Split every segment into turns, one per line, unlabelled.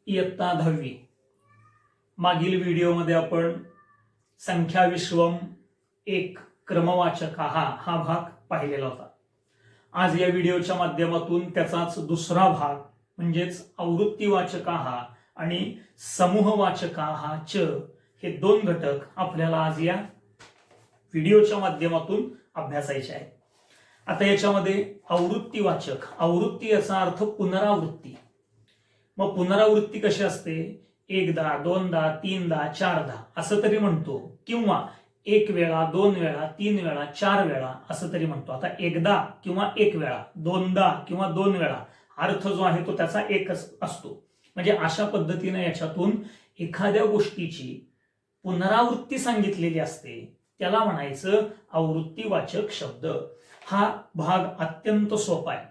इयत्ता 10वी. मागील व्हिडिओमध्ये आपण संख्या विश्वम एक क्रमवाचक हा भाग पाहिलेला होता. आज या व्हिडिओच्या माध्यमातून त्याचाच दुसरा भाग म्हणजेच आवृत्तीवाचक आणि समूहवाचक च हे दोन घटक आपल्याला आज या व्हिडिओच्या माध्यमातून अभ्यासायचे आहे. आता याच्यामध्ये आवृत्तीवाचक, आवृत्ती याचा अर्थ पुनरावृत्ती. मग पुनरावृत्ती कशी असते? एकदा, दोनदा, तीनदा, चारदा असं तरी म्हणतो, किंवा एक वेळा, दोन वेळा, तीन वेळा, चार वेळा असं तरी म्हणतो. आता एकदा किंवा एक वेळा, दोनदा किंवा दोन वेळा अर्थ जो आहे तो त्याचा एकच असतो. म्हणजे अशा पद्धतीने याच्यातून एखाद्या गोष्टीची पुनरावृत्ती सांगितलेली असते, त्याला म्हणायचं आवृत्तीवाचक शब्द. हा भाग अत्यंत सोपा आहे.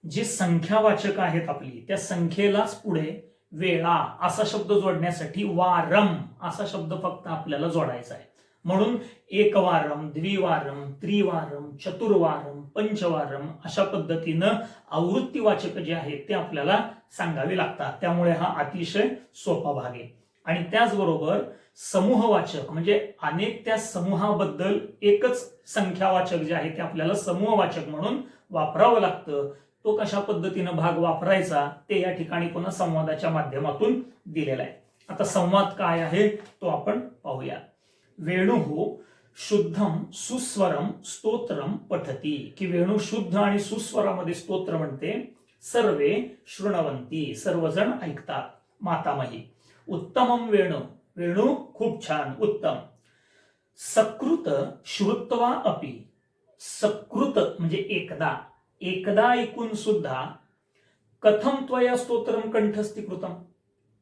जी संख्यावाचक आहेत आपली, त्या संख्येलाच पुढे वेळा असा शब्द जोडण्यासाठी वारम असा शब्द फक्त आपल्याला जोडायचा आहे. म्हणून एकवारम, द्विवारम, त्रिवारम, चतुर्वारम, पंचवारम अशा पद्धतीनं आवृत्तीवाचक जे आहेत ते आपल्याला सांगावे लागतात. त्यामुळे हा अतिशय सोपा भाग आहे. आणि त्याचबरोबर समूहवाचक म्हणजे अनेक त्या समूहाबद्दल एकच संख्यावाचक जे आहे ते आपल्याला समूहवाचक म्हणून वापरावं लागतं. तो कशा पद्धतीनं भाग वापरायचा ते या ठिकाणी पुन्हा संवादाच्या माध्यमातून दिलेला आहे. आता संवाद काय आहे तो आपण पाहूया. वेणुः शुद्धम सुस्वरम स्तोत्रम पठती, की वेणू शुद्ध आणि सुस्वरामध्ये स्तोत्र म्हणते. सर्वे शृण्वन्ति, सर्वजण ऐकतात. मातामही. उत्तमम वेणु, वेणू खूप छान, उत्तम. सकृत श्रुत्वा अपि, सकृत म्हणजे एकदा, एकदा ऐकून सुद्धा. कथम त्वया स्तोत्रम कंठस्थी कृतम,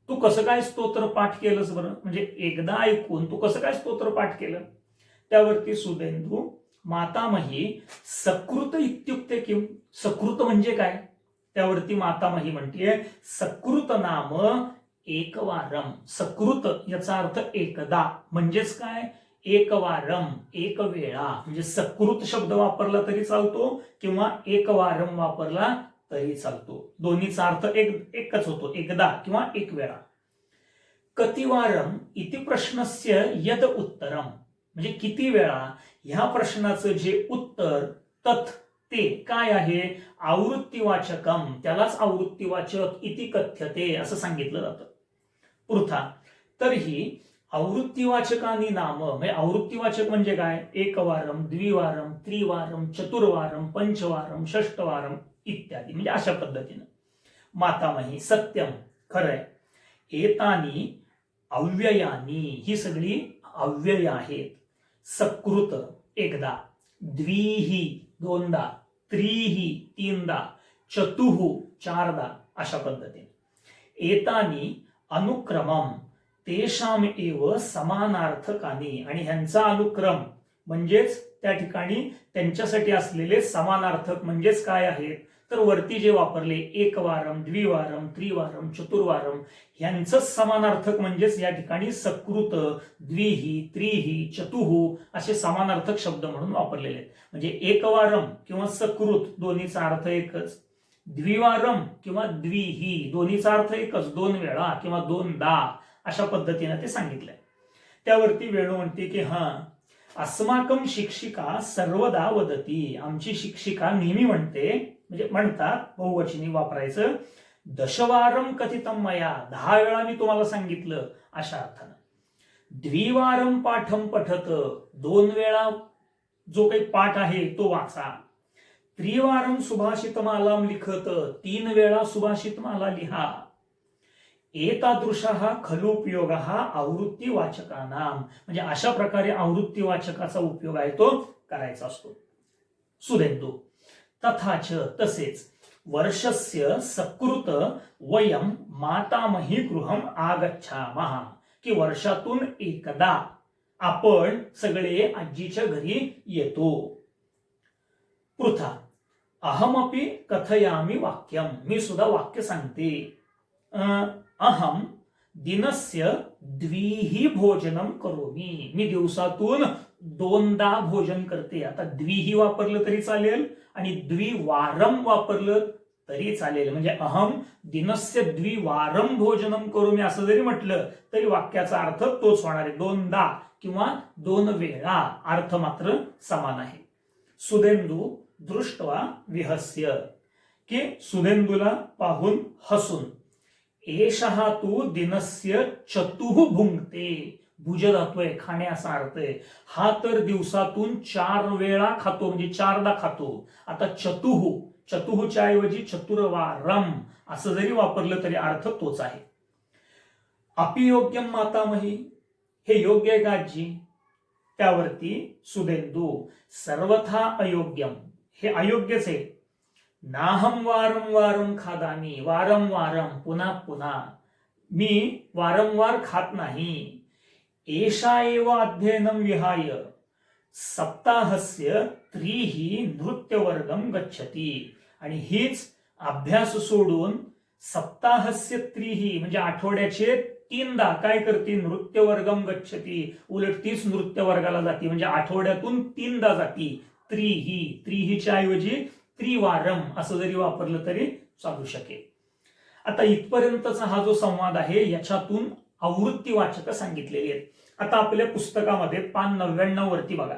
तू कसं काय स्तोत्र पाठ केलंस बरं? म्हणजे एकदा ऐकून तू कसं काय स्तोत्र पाठ केलं? त्यावरती सुदेंदू मातामही सकृत इत्युक्ते किम, सकृत म्हणजे काय? त्यावरती मातामही म्हणते सकृत नाम एकवारम. सकृत याचा अर्थ एकदा म्हणजेच काय? एकवारम, एक वेळा. म्हणजे सकृत शब्द वापरला तरी चालतो किंवा एकवारम वापरला तरी चालतो. दोन्हीचा अर्थ एकच होतो, एकदा किंवा एक वेळा. कतिवारम इति प्रश्नस्य यद उत्तरम, म्हणजे किती वेळा ह्या प्रश्नाचं जे उत्तर तत् ते काय आहे? आवृत्तीवाचकम, त्यालाच आवृत्तीवाचक इति कथ्यते असं सांगितलं जातं. पुरथा. तर ही आवृत्तीवाचकानी नाम, म्हणजे आवृत्तीवाचक म्हणजे काय? एकवारम, द्विवारम, त्रिवारम, चतुर्वारम, पंचवारम, षष्टवारम इत्यादी. म्हणजे अशा पद्धतीनं. मातामही सत्यम, खरंय. एतानी अव्ययानी, ही सगळी अव्यय आहेत. सकृत एकदा, द्विही दोनदा, त्रिही तीनदा, चतुः चारदा अशा पद्धतीने. एतानी अनुक्रमम तेषाम एव समानार्थकानी, आणि ह्यांचा अनुक्रम म्हणजेच त्या ठिकाणी त्यांच्यासाठी असलेले समानार्थक म्हणजेच काय आहेत? तर वरती जे वापरले एकवारम, द्विवारम, त्रिवारम, चतुर्वारम ह्यांचं समानार्थक म्हणजेच या ठिकाणी सकृत, द्विही, त्रिही, चतुः असे समानार्थक शब्द म्हणून वापरलेले आहेत. म्हणजे एकवारम किंवा सकृत दोन्हीचा अर्थ एकच, द्विवारम किंवा द्विही दोन्हीचा अर्थ एकच, दोन वेळा किंवा दोनदा अशा पद्धतीने ते सांगितलंय. त्यावरती वेणू म्हणते की अस्माकं शिक्षिका सर्वदा वदती, आमची शिक्षिका नेहमी म्हणते, म्हणजे म्हणतात, बहुवचनी वापरायचं. दशवारम कथितम मया, 10 वेळा मी तुम्हाला सांगितलं अशा अर्थानं. द्विवारम पाठम पठत, 2 वेळा जो काही पाठ आहे तो वाचा. त्रिवारम सुभाषितमालाम लिखत, 3 वेळा सुभाषितमाला लिहा. एतादृशः खलु उपयोगः आवृत्तीवाचकानां, म्हणजे अशा प्रकारे आवृत्तीवाचकाचा उपयोग आहे तो करायचा असतो. सुदेंदू तथाच, तसेच. वर्षस्य सकृत वयम मातामही गृहम आगच्छामः, की वर्षातून एकदा आपण सगळे आजीच्या घरी येतो. पृथा. अहमपि कथयामि वाक्यम, मी सुद्धा वाक्य सांगते. अहम दिनस्य द्विही भोजनम करोमि, मी दिवसातून 2दा भोजन करते. आता द्विही वापरलं तरी चालेल आणि द्विवारम वापरलं तरी चालेल. म्हणजे अहम दिनस्य द्विवारम भोजनम करोमि असं जरी म्हटलं तरी वाक्याचा अर्थ तोच होणार आहे. दोनदा किंवा 2 वेळा, अर्थ मात्र समान आहे. सुदेंदू दृष्ट्वा विहस्य, की सुदेंदूला पाहून हसून. एषः तू दिनस्य चतुः भुंक्ते, भुज धातू खाणे असा अर्थ आहे. हा तर दिवसातून 4 वेळा खातो, म्हणजे 4दा खातो. आता चतुः, चतुःच्या ऐवजी चतुर्वारम असं जरी वापरलं तरी अर्थ तोच आहे. अपि योग्यम मातामही, हे योग्य आहे का आजी? त्यावरती सुदेंदू सर्वथा अयोग्यम, हे अयोग्यच आहे. नाहम वारं वारं खादामी, वारं वारं पुन्हा पुन्हा, मी वारंवार खात नाही. एषा एव अध्ययनं विहाय सप्ताहस्य 3 नृत्यवर्गं गच्छति, आणि हीच अभ्यास सोडून सप्ताहस्य 3 म्हणजे आठवड्याचे 3दा काय करते? नृत्यवर्गम गच्छति, उलट तीच नृत्य वर्गाला जाते, म्हणजे आठवड्यातून 3दा जाती. त्रिहीच्या ऐवजी त्रिवारम असं जरी वापरलं तरी चालू शकेल. आता इथपर्यंतचा हा जो संवाद आहे याच्यातून आवृत्तीवाचक सांगितलेली आहेत. आता आपल्या पुस्तकामध्ये पान 99 वरती बघा,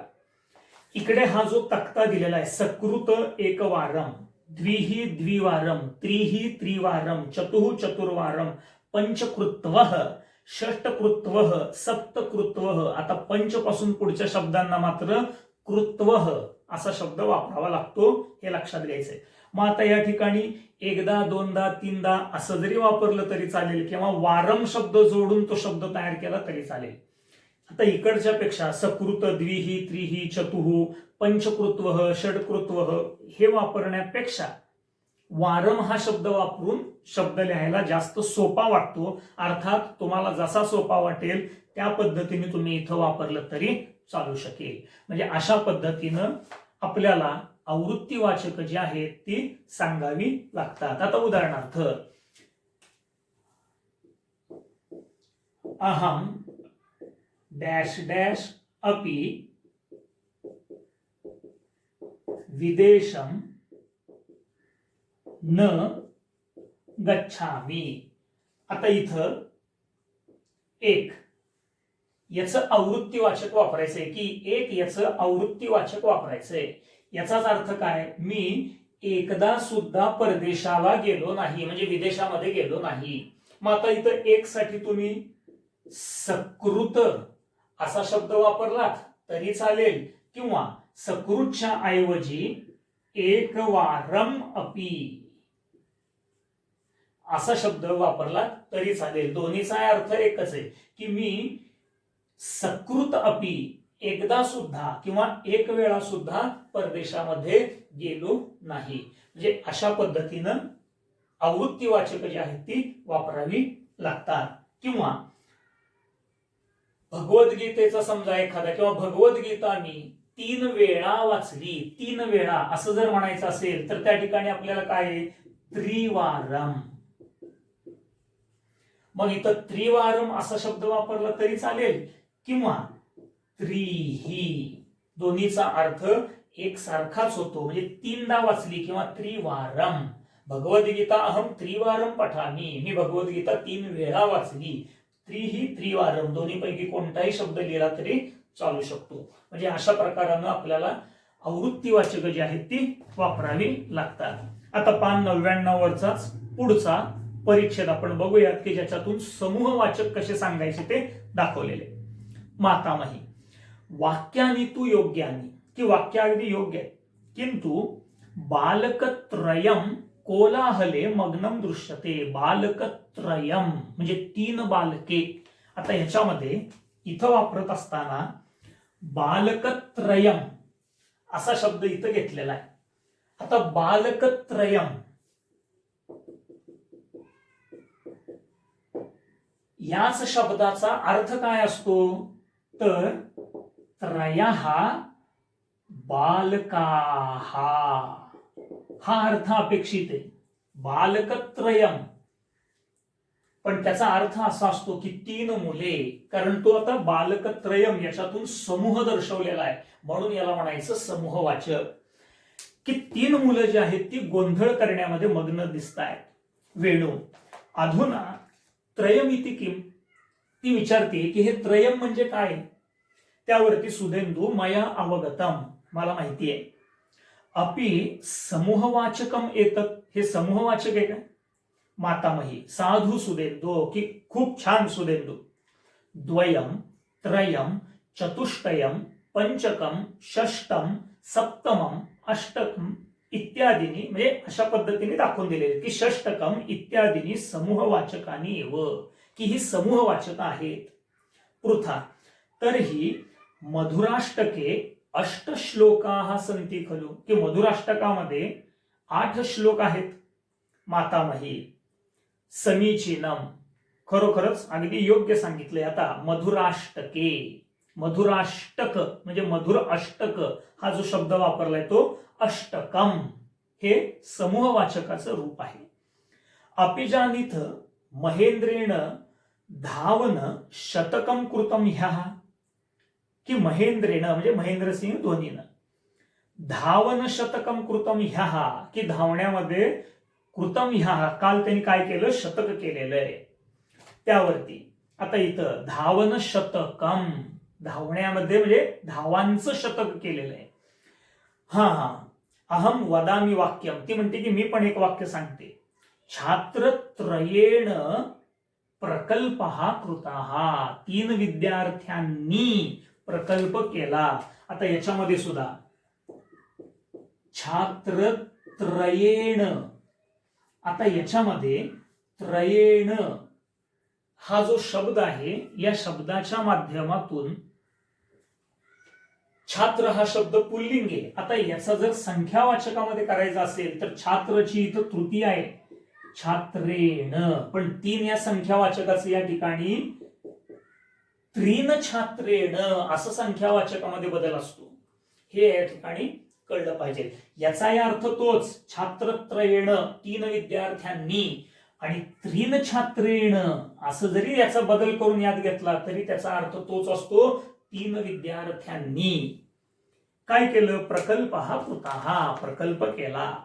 इकडे हा जो तक्ता दिलेला आहे, सकृत एकवारम, द्विही द्विवारम, त्रिही त्रिवारम, चतुः चतुर्वारम, पंचकृत्वः, षष्टकृत्वः, सप्तकृत्वः. आता पंच पासून पुढच्या शब्दांना मात्र कृत्वः असा शब्द वापरावा लागतो, हे लक्षात घ्यायचंय. मग आता या ठिकाणी 1दा 2दा 3दा असं जरी वापरलं तरी चालेल, किंवा वारम शब्द जोडून तो शब्द तयार केला तरी चालेल. आता इकडच्या पेक्षा सकृत, द्विही, त्रिही, चतुः, पंचकृत्वः, षडकृत्वः हे वापरण्यापेक्षा वारम हा शब्द वापरून शब्द लिहायला जास्त सोपा वाटतो. अर्थात तुम्हाला जसा सोपा वाटेल त्या पद्धतीने तुम्ही इथं वापरलं तरी चालू शकेल. म्हणजे अशा पद्धतीनं आपल्याला आवृत्तीवाचक जी आहेत ती सांगावी लागतात. आता उदाहरणार्थ, अहम डॅश डॅश अपि विदेशम न गच्छामी. आता इथं एक याचं आवृत्तीवाचक वापरायचंय, की एक याचं आवृत्तीवाचक वापरायचंय. याचाच अर्थ काय? मी एकदा सुद्धा परदेशाला गेलो नाही, म्हणजे विदेशामध्ये गेलो नाही. मग आता इथं एक साठी तुम्ही सकृत असा शब्द वापरलात तरी चालेल, किंवा सकृतच्या ऐवजी एकवारम अपि असा शब्द वापरला तरी चालेल. दोन्हीचा अर्थ एकच आहे, की मी सकृत अपि एकदा सुद्धा किंवा एक वेळा सुद्धा परदेशामध्ये गेलो नाही. म्हणजे अशा पद्धतीनं आवृत्तीवाचक जी आहेत ती वापरावी लागतात. किंवा भगवद्गीतेचा समजा एखादा, किंवा भगवद्गीता मी 3 वेळा वाचली, 3 वेळा असं जर म्हणायचं असेल तर त्या ठिकाणी आपल्याला काय? त्रिवारम. मग इथं त्रिवारम असा शब्द वापरला तरी चालेल, किंवा त्रिही, दोन्हीचा अर्थ एकसारखाच होतो. म्हणजे 3दा वाचली किंवा त्रिवारम. भगवद्गीता अहम त्रिवारम पठामी, मी भगवद्गीता 3 वेळा वाचली. त्रिही त्रिवारम, दोन्हीपैकी कोणताही शब्द लिहिला तरी चालू शकतो. म्हणजे अशा प्रकारानं आपल्याला आवृत्तीवाचक जी आहेत ती वापरावी लागतात. आता पान 99 वरचाच पुढचा परिच्छेद आपण बघूयात, की ज्याच्यातून समूहवाचक कसे सांगायचे ते दाखवलेले. मातामही, वाक्यानि तू योग्यानि, की वाक्य अगदी योग्य आहे, किंतु बालकत्रयम कोलाहले मग्नम दृश्यते. बालकत्रयम म्हणजे 3 बालके. आता ह्याच्यामध्ये इथं वापरत असताना बालकत्रयम असा शब्द इथं घेतलेला आहे. आता बालकत्रयम याच शब्दाचा अर्थ काय असतो? तर त्रयः बालकाः हा अर्थ अपेक्षित आहे. बालकत्रयम, पण त्याचा अर्थ असा असतो की 3 मुले, कारण तो आता बालकत्रयम याच्यातून समूह दर्शवलेला आहे, म्हणून याला म्हणायचं समूहवाचक. की 3 मुलं जी आहेत ती गोंधळ करण्यामध्ये मग्न दिसत आहेत. वेणू अधुना त्रयमिति किम, ती विचारते की हे त्रयम म्हणजे काय. त्यावरती सुधेंदू मया अवगतम, मला माहिती आहे. अपि समूहवाचकम एतत्, हे समूहवाचक आहे का. मातामही साधू सुधेंदू, की खूप छान सुधेंदू. द्वयम त्रयम चतुष्टयम पंचकम षष्टम सप्तमम अष्टकम इत्यादीनी, म्हणजे अशा पद्धतीने दाखवून दिलेले की षष्टकम इत्यादीनी समूहवाचकानी एव, की ही समूहवाचक आहेत. पृथा तर्हि मधुराष्टके अष्टश्लोकाः सन्ति खलु, की मधुराष्टकामध्ये 8 श्लोक आहेत. मातामही समीचीनम, खरोखरच अगदी योग्य सांगितलंय. आता मधुराष्टके, मधुराष्टक म्हणजे मधुर अष्टक हा जो शब्द वापरलाय तो अष्टकम, हे समूहवाचकाचं रूप आहे. अपिजानीथ महेंद्रेण धावन शतकम कृतम ह्यः, की महेंद्रेण म्हणजे महेंद्रसिंह धोनीनं धावन शतकम कृतम ह्यः, की धावण्यामध्ये कृतम ह्यः काल त्यांनी काय केलं, शतक केलेलं आहे. त्यावरती आता इथं धावन शतकम, धावण्यामध्ये म्हणजे धावांचं शतक केलेलं आहे. हा अहम वदामी वाक्यम, ती म्हणते की मी पण एक वाक्य सांगते. छात्रत्रयेण प्रकल्पः कृतः, 3 विद्यार्थ्यांनी प्रकल्प केला. आता याच्यामध्ये सुद्धा छात्रत्रयेण, आता याच्यामध्ये त्रयेण हा जो शब्द आहे या शब्दाच्या माध्यमातून छात्र हा शब्द पुल्लिंग आहे. आता याचा जर संख्यावाचकामध्ये करायचा असेल तर छात्रची इथं तृतीय आहे छात्रेण, पण 3 या संख्यावाचकाचं या ठिकाणी त्रीन छात्रेण असं संख्यावाचकामध्ये बदल असतो. हे या ठिकाणी कळलं पाहिजे. याचा अर्थ तोच, छात्रत्रयेण 3 विद्यार्थ्यांनी आणि त्रीन छात्रेण असं जरी याचा बदल करून याद घेतला तरी त्याचा अर्थ तोच असतो. 3 विद्यार्थ्यांनी काय केलं, प्रकल्प हा कृतः, प्रकल्प केला.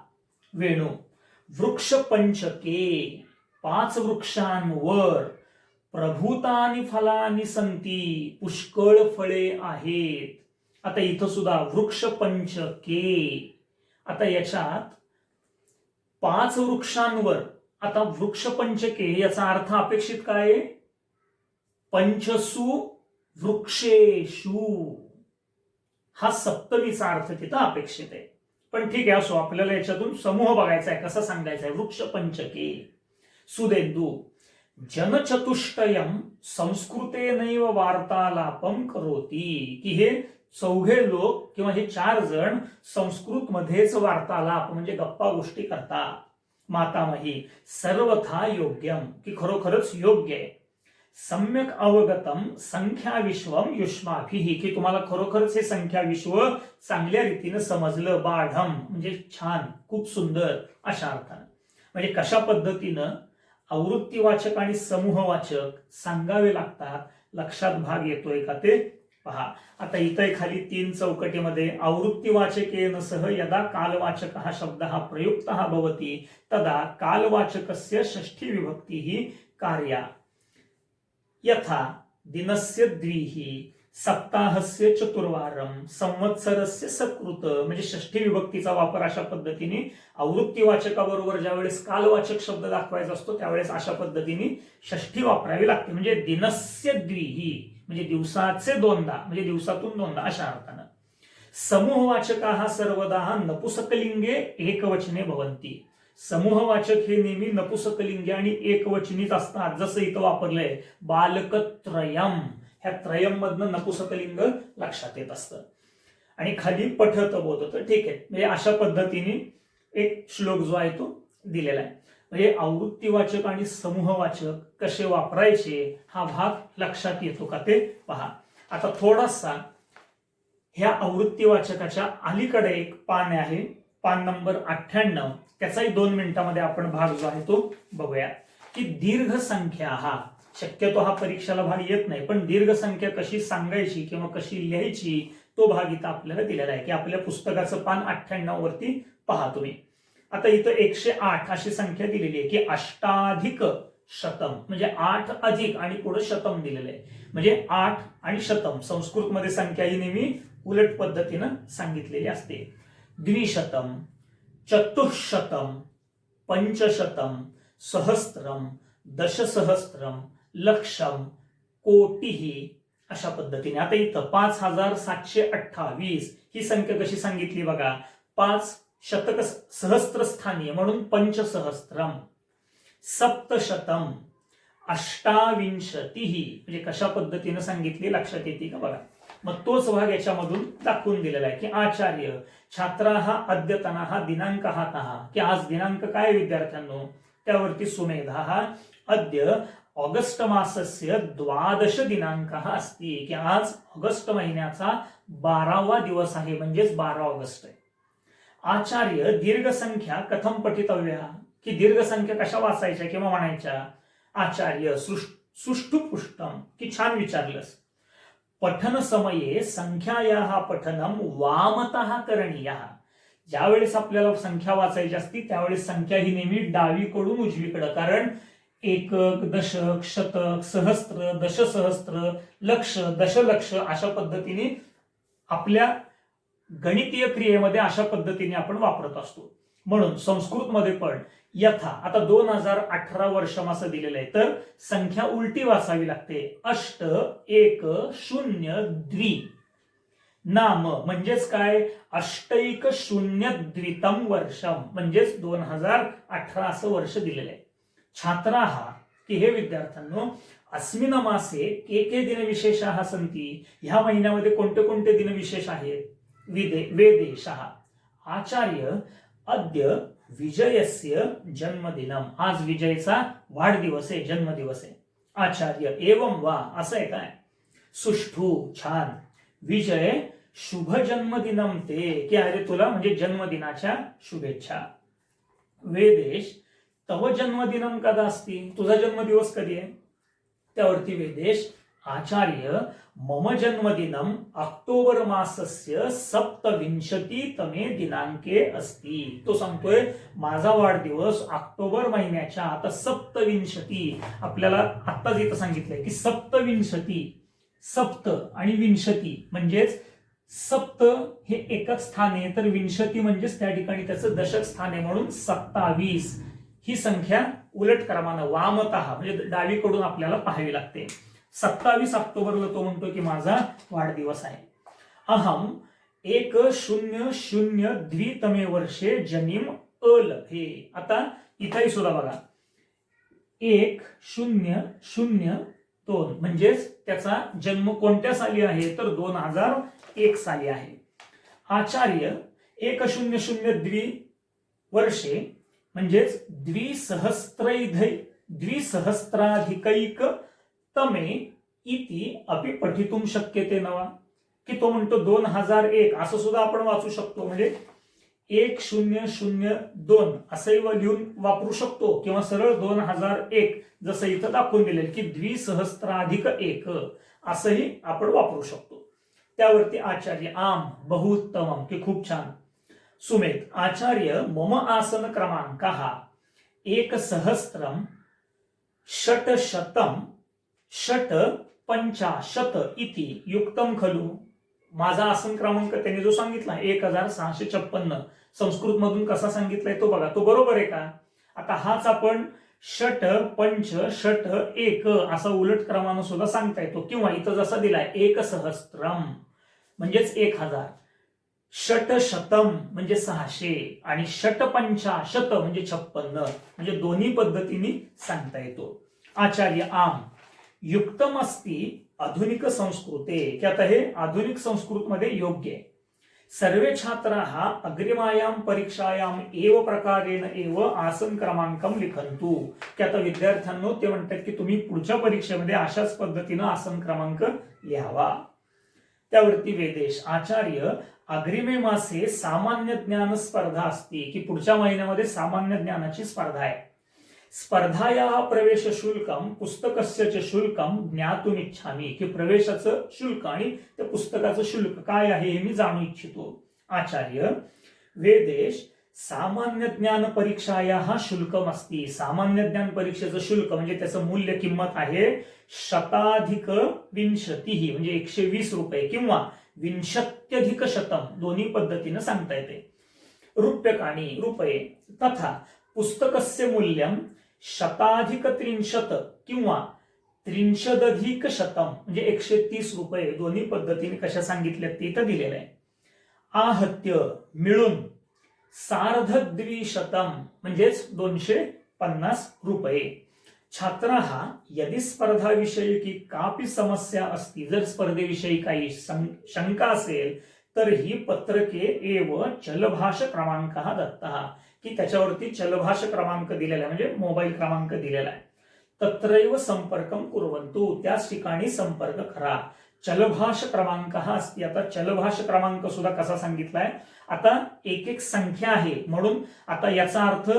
वेणू वृक्ष पंचके, 5 वृक्षांवर प्रभूतानि फलानि संती, पुष्कळ फळे आहेत. आता इथं सुद्धा वृक्ष पंचके, आता याच्यात 5 वृक्षांवर, आता वृक्ष पंचके याचा अर्थ अपेक्षित काय, पंचसु वृक्षेषु, हा सप्तमीचा अर्थ तिथं अपेक्षित आहे. पण ठीक आहे, असो, आपल्याला याच्यातून समूह बघायचा आहे, कसा सांगायचा आहे. वृक्ष पंचके. सुदेंदू जनचतुष्टयम संस्कृतेनैव वार्तालापम करोती, की हे 4 लोक किंवा हे 4 जण संस्कृत मध्येच वार्तालाप म्हणजे गप्पा गोष्टी करतात. मातामही सर्वथा योग्यम, की खरोखरच योग्य आहे. सम्यक अवगतम संख्या विश्वम युष्माभिः, की तुम्हाला खरोखरच हे संख्या विश्व चांगल्या रीतीनं समजलं. बाढम म्हणजे छान, खूप सुंदर अशा अर्थानं. म्हणजे कशा पद्धतीनं आवृत्तीवाचक आणि समूहवाचक सांगावे लागतात, लक्षात भाग येतोय का ते पहा. आता इथं खाली 3 चौकटीमध्ये आवृत्तीवाचकेन सह यदा कालवाचक हा शब्द हा प्रयुक्त भवति तदा कालवाचकस्य षष्ठी विभक्ती कार्या. यथा दिनस्य द्विहि, सप्ताहस्य चतुर्वारम, संवत्सरस्य सकृत, म्हणजे षष्ठी विभक्तीचा वापर अशा पद्धतीने आवृत्तीवाचकाबरोबर ज्यावेळेस कालवाचक शब्द दाखवायचा असतो त्यावेळेस अशा पद्धतीने षष्ठी वापरावी लागते. म्हणजे दिनस्य द्विहि म्हणजे दिवसाचे 2दा, म्हणजे दिवसातून 2दा अशा अर्थानं. समूहवाचकाः सर्वदा नपुसकलिंगे एकवचने भवन्ति, समूहवाचक हे नेहमी नपुसकलिंगी आणि एकवचनीच असतात. जसं इथं वापरलंय बालकत्रयम, ह्या त्रयम मधनं नपुसकलिंग लक्षात येत असतं. आणि खाली पठत बोधत, ठीक आहे, म्हणजे अशा पद्धतीने एक श्लोक जो आहे तो दिलेला आहे. म्हणजे आवृत्तीवाचक आणि समूहवाचक कसे वापरायचे हा भाग लक्षात येतो का ते पहा. आता थोडासा ह्या आवृत्तीवाचकाच्या अलीकडे एक पान आहे, पान नंबर 98, त्याचाही 2 मिनिटांमध्ये आपण भाग जो आहे तो बघूया. की दीर्घ संख्या, हा शक्यतो हा परीक्षेला भाग येत नाही, पण दीर्घ संख्या कशी सांगायची किंवा कशी लिहायची तो भाग इथं आपल्याला दिलेला आहे की आपल्या पुस्तकाचं पान 98 वरती पहा तुम्ही. आता इथं 108 अशी संख्या दिलेली आहे की अष्टाधिक शतम म्हणजे 8 अधिक आणि पुढे शतम दिलेलं आहे. म्हणजे 8 आणि शतम संस्कृतमध्ये संख्या ही नेहमी उलट पद्धतीनं सांगितलेली असते. द्विशतम, चतुःशतम, पंचशतम, सहस्त्रम, दशसहस्त्रम, लक्षम, कोटीही अशा पद्धतीने. आता इथं 5728 ही संख्या कशी सांगितली बघा. 5 शतक सहस्त्र स्थानीय म्हणून पंचसहस्त्रम, सप्तशतम, अष्टाविंशतीही म्हणजे कशा पद्धतीने सांगितली लक्षात येते का बघा. मग तोच भाग याच्यामधून दाखवून दिलेला आहे की आचार्य छात्राः अद्यतनः दिनांकः कः की आज दिनांक काय विद्यार्थ्यांनो. त्यावरती सुमेधाः अद्य ऑगस्ट मासस्य 12 दिनांकः अस्ति की आज ऑगस्ट महिन्याचा 12वा दिवस आहे म्हणजेच 12 ऑगस्ट आहे. आचार्य दीर्घ संख्या कथम पठितव्या की दीर्घ संख्या कशा वाचायच्या किंवा म्हणायच्या. आचार्य सुष्ठुपुष्टम की छान विचारलंस. पठन समये संख्यायाः पठनम वामतः करणीयः. ज्यावेळेस आपल्याला संख्या वाचायची असती त्यावेळेस संख्या ही नेहमी डावीकडून उजवीकडे. कारण एकक, दशक, शतक, सहस्त्र, दशसहस्त्र, लक्ष, दशलक्ष अशा पद्धतीने आपल्या गणितीय क्रियेमध्ये अशा पद्धतीने आपण वापरत असतो. म्हणून संस्कृतमध्ये पण यथा आता 2018 वर्षम असं दिलेलं आहे तर संख्या उलटी वाचावी लागते. अष्ट एक शून्य द्वि नाम म्हणजेच काय अष्टैक शून्य द्वितम वर्षम म्हणजेच 2018 असं वर्ष दिलेलं आहे. छात्राः की हे विद्यार्थ्यांनो अस्मिन मासे के दिनविशेषाः सन्ति. ह्या महिन्यामध्ये कोणते कोणते दिनविशेष आहेत. वेदेशः. आचार्य अद्य विजयस्य जन्मदिनम. आज विजयचा वाढदिवस आहे जन्मदिवस आहे. आचार्य एवं वा असं आहे काय. सुष्ठू छान. विजय शुभ जन्मदिनम ते की अरे तुला म्हणजे जन्मदिनाच्या शुभेच्छा. वेदेश तव जन्मदिनम कदा अस्ति. तुझा जन्मदिवस कधी आहे. त्यावरती वेदेश आचार्य मम जन्मदिनम अक्टोबर मासस्य 27तमे दिनांके अस्ति. तो सांगतोय माझा वाढदिवस ऑक्टोबर महिन्याच्या आता 27 आपल्याला आत्ताच इथं सांगितलंय की 27 सप्त आणि विंशती म्हणजेच सप्त हे एकच स्थान आहे तर विंशती म्हणजेच त्या ठिकाणी त्याचं दशक स्थान आहे म्हणून 27 ही संख्या उलट क्रमानं वामतः म्हणजे डावीकडून आपल्याला पाहावी लागते. 27 ऑक्टोबरला तो म्हणतो की माझा वाढदिवस आहे. अहम 1002 वर्षे जनिम अलभे. आता इथंही सुद्धा बघा 1002 म्हणजेच त्याचा जन्म कोणत्या साली आहे तर 2001 साली आहे. आचार्य 1002 वर्षे म्हणजेच द्विसहस्राधिकैक तमे इति अपि पठितुम शक्यते नवा की तो म्हणतो 2001 असं सुद्धा आपण वाचू शकतो. म्हणजे 1002 असंही लिहून वापरू शकतो किंवा सरळ 2001 जसं इथं दाखवून दिलेलं की 2,सहस्राधिक असंही आपण वापरू शकतो. त्यावरती आचार्य आम बहुत्तमम की खूप छान. सुमेध आचार्य मम आसन क्रमांकः 1,000 षट्शतम षट्पंचाशत इति युक्तम खलु. माझा आसन क्रमांक त्याने जो सांगितला 1656 संस्कृत मधून कसा सांगितलाय तो बघा. तो बरोबर आहे का. आता हाच आपण षट पंच षट एक असा उलट क्रमानं सुद्धा सांगता येतो किंवा इथं जसा दिलाय 1,000 म्हणजेच 1000, षटशतम म्हणजे 600 आणि षटपंचाशत म्हणजे 56 म्हणजे दोन्ही पद्धतीने सांगता येतो. आचार्य आम युक्तम अस्ति आधुनिक संस्कृते की आता हे आधुनिक संस्कृत मध्ये योग्य आहे. सर्वे छात्राः अग्रिमायां परीक्षायां एव प्रकारेण एव आसन क्रमांकम लिखन्तु की आता विद्यार्थ्यांनो ते म्हणतात की तुम्ही पुढच्या परीक्षेमध्ये अशाच पद्धतीने आसन क्रमांक लिहावा. त्यावरती वेदेश आचार्य अग्रिमे मासे सामान्य ज्ञान स्पर्धा असते की पुढच्या महिन्यामध्ये सामान्य ज्ञानाची स्पर्धा आहे. स्पर्धायाः प्रवेशशुल्कं पुस्तकस्य च शुल्कं ज्ञातुमिच्छामि, की प्रवेशाचं शुल्क आणि त्या पुस्तकाचं शुल्क काय आहे हे मी जाणू इच्छितो. आचार्य, वेदेश सामान्य ज्ञान परीक्षायाः शुल्कम अस्ति. सामान्य ज्ञान परीक्षेचं शुल्क म्हणजे त्याचं मूल्य किंमत आहे 100+20 म्हणजे 120 रुपये किंवा 20+100 दोन्ही पद्धतीने सांगता येते. रूप्यकाणि रुपये तथा पुस्तकस्य मूल्यं 100+30 किंवा 30+100 म्हणजे 130 रुपये दोन्ही पद्धतीने कशा सांगितल्या ते इथं दिलेलं आहे. आहत्य मिळून 250 म्हणजेच 250 रुपये. छात्रः यदि स्पर्धाविषयी कापि समस्या असती, जर स्पर्धेविषयी काही शंका असेल तर ही पत्रके एव चलभाष क्रमांकः दत्तः, की त्याच्यावरती चलभाष क्रमांक दिलेला आहे म्हणजे मोबाईल क्रमांक दिलेला आहे. तत्रैव संपर्कं कुर्वन्तु, त्याच ठिकाणी संपर्क करा. चलभाष क्रमांक हा असते. आता चलभाष क्रमांक सुद्धा कसा सांगितलाय, आता एक एक संख्या आहे म्हणून आता याचा अर्थ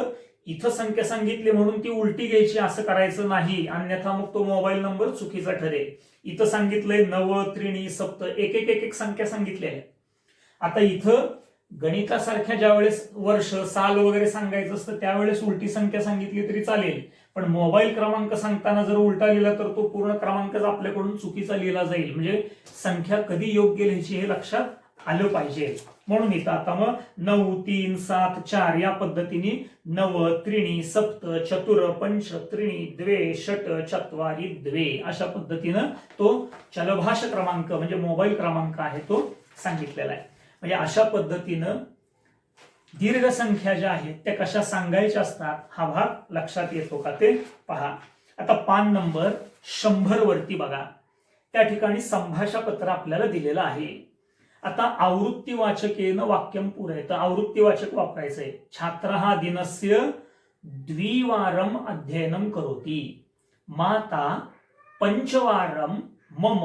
इथं संख्या सांगितली म्हणून ती उलटी घ्यायची असं करायचं नाही, अन्यथा मग तो मोबाईल नंबर चुकीचा ठरेल. इथं सांगितलंय 9 3 7 एक एक संख्या सांगितलेल्या आहे. आता इथं गणितासारख्या ज्यावेळेस वर्ष साल वगैरे सांगायचं असतं त्यावेळेस उलटी संख्या सांगितली तरी चालेल, पण मोबाईल क्रमांक सांगताना जर उलटा लिहिला तर तो पूर्ण क्रमांकच आपल्याकडून चुकीचा लिहिला जाईल. म्हणजे संख्या कधी योग्य लिहायची हे लक्षात आलं पाहिजे. म्हणून इथं आता मग 9 3 7 4 या पद्धतीने 9 3 7 4 5 3 2 6 4 2 अशा पद्धतीनं तो चलभाष क्रमांक म्हणजे मोबाईल क्रमांक आहे तो सांगितलेला आहे. म्हणजे अशा पद्धतीनं दीर्घ संख्या ज्या आहेत त्या कशा सांगायच्या असतात हा भाग लक्षात येतो का ते पहा. आता पान नंबर 100 वरती बघा, त्या ठिकाणी संभाषा पत्र आपल्याला दिलेलं आहे. आता आवृत्तीवाचकेन वाक्यम पूरयत, आवृत्तीवाचक वापरायचंय. छात्रः दिनस्य द्विवारम अध्ययनं करोति, माता 5 वारं मम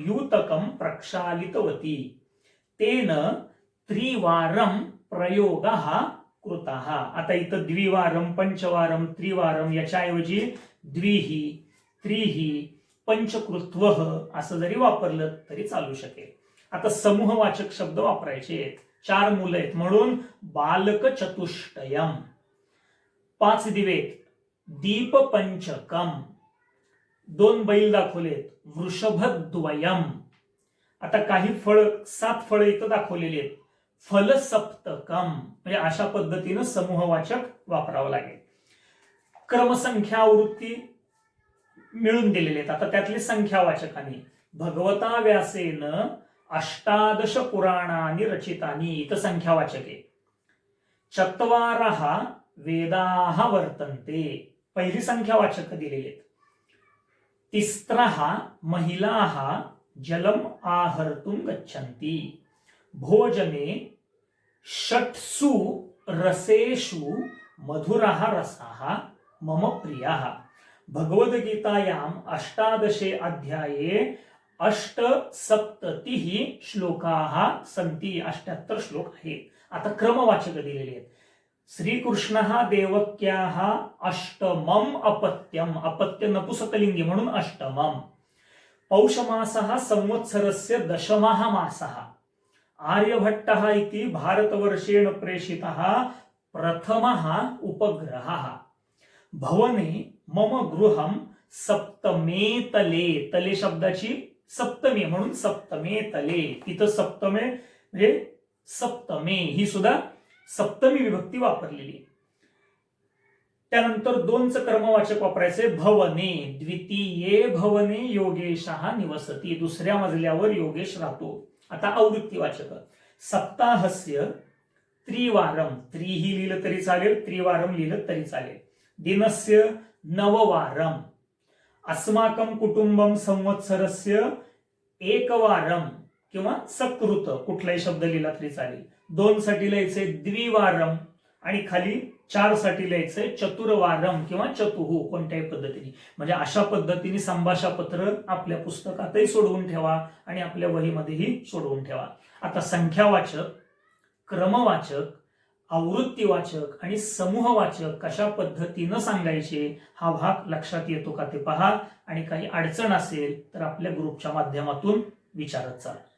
युतकं प्रक्षालितवती, तेन 3 वारं प्रयोगः कृतः. आता इथं द्विवारं 5 वारं 3 वारं याच्याऐवजी द्विहि 3 पंचकृत्वः असं जरी वापरलं तरी चालू शकेल. आता समूहवाचक शब्द वापरायचे आहेत. 4 मुलं आहेत म्हणून बालक चतुष्टयम. 5 दिवेत दीपपंचकम. 2 बैल दाखवलेत वृषभद्वयम. आता काही फळ 7 फळं इथं दाखवलेली आहेत फलसप्तकम. म्हणजे अशा पद्धतीनं समूहवाचक वापरावं लागेल. क्रमसंख्या आवृत्ती मिळून दिलेले आहेत. आता त्यातली संख्यावाचकांनी भगवता व्यासेन 18 पुराणानि रचितानि, इथं संख्यावाचक आहे. 4 वेदाः वर्तन्ते, पहिली संख्यावाचक दिलेली आहेत. 3 महिलाः जलम आहर्तुं गच्छन्ति, भोजने 6 रसेषु मधुरः रसः मम प्रियः. भगवद्गीतायां 18 अध्याये 78 श्लोकाः सन्ति, 78 श्लोक आहेत. आता क्रमवाचक दिलेले आहेत. श्रीकृष्णः देवक्याः अष्टमम अपत्यम, अपत्य नपुसकलिंगी म्हणून अष्टमम. पौषमासः संवत्सरस्य 10मः मासः. आर्यभट्टः इति भारतवर्षेण प्रेषितः प्रथमः उपग्रहः. भवने मम गृहं सप्तमे तले, तले शब्दाची सप्तमी म्हणून सप्तमे तले. इथं सप्तमे म्हणजे सप्तमे ही सुद्धा सप्तमी विभक्ती वापरलेली. त्यानंतर 2चं क्रमवाचक वापरायचे. भवने द्वितीये भवने योगेशः निवसति, दुसऱ्या मजल्यावर योगेश राहतो. आता आवृत्तीवाचक. सप्ताहस्य त्रिवारं, त्रिही लिहिलं तरी चालेल, त्रिवारं लिहिलं तरी चालेल. दिनस्य 9 वारं. अस्माकं कुटुंबं संवत्सरस्य 1 वारं किंवा सकृत कुठलाही शब्द लिहिला तरी चालेल. 2 साठी लिहायचे द्विवारं आणि खाली 4 साठी लिहायचे चतुर्वारं किंवा चतुः कोणत्याही पद्धतीने. म्हणजे अशा पद्धतीने संभाषा पत्र आपल्या पुस्तकातही सोडवून ठेवा आणि आपल्या वहीमध्येही सोडवून ठेवा. आता संख्यावाचक, क्रमवाचक, आवृत्तीवाचक आणि समूहवाचक कशा पद्धतीनं सांगायचे हा भाग लक्षात येतो का ते पहा, आणि काही अडचण असेल तर आपल्या ग्रुपच्या माध्यमातून विचारत चला.